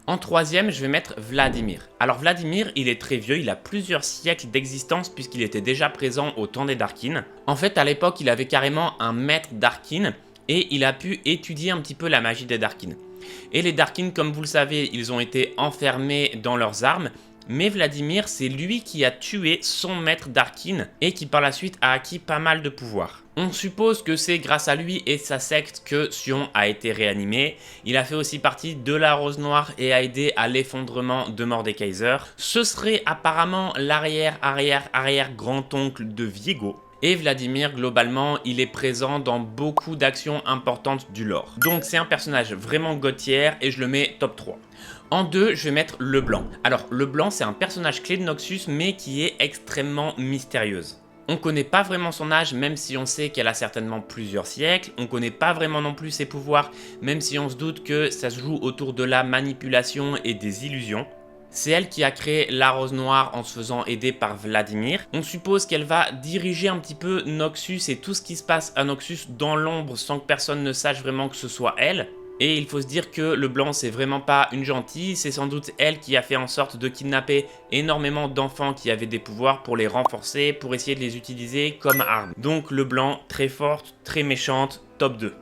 En troisième, je vais mettre Vladimir. Alors Vladimir, il est très vieux, il a plusieurs siècles d'existence puisqu'il était déjà présent au temps des Darkin. En fait, à l'époque, il avait carrément un maître Darkin et il a pu étudier un petit peu la magie des Darkin. Et les Darkin, comme vous le savez, ils ont été enfermés dans leurs armes. Mais Vladimir, c'est lui qui a tué son maître Darkin et qui par la suite a acquis pas mal de pouvoir. On suppose que c'est grâce à lui et sa secte que Sion a été réanimé. Il a fait aussi partie de la Rose Noire et a aidé à l'effondrement de Mordekaiser. Ce serait apparemment l'arrière grand-oncle de Viego. Et Vladimir, globalement, il est présent dans beaucoup d'actions importantes du lore. Donc c'est un personnage vraiment god tier et je le mets top 3. En 2, je vais mettre le blanc. Alors le blanc, c'est un personnage clé de Noxus mais qui est extrêmement mystérieuse. On connaît pas vraiment son âge, même si on sait qu'elle a certainement plusieurs siècles. On connaît pas vraiment non plus ses pouvoirs, même si on se doute que ça se joue autour de la manipulation et des illusions. C'est elle qui a créé la Rose Noire en se faisant aider par Vladimir. On suppose qu'elle va diriger un petit peu Noxus et tout ce qui se passe à Noxus dans l'ombre sans que personne ne sache vraiment que ce soit elle. Et il faut se dire que le blanc c'est vraiment pas une gentille, c'est sans doute elle qui a fait en sorte de kidnapper énormément d'enfants qui avaient des pouvoirs pour les renforcer, pour essayer de les utiliser comme armes. Donc le blanc, très forte, très méchante, top 2.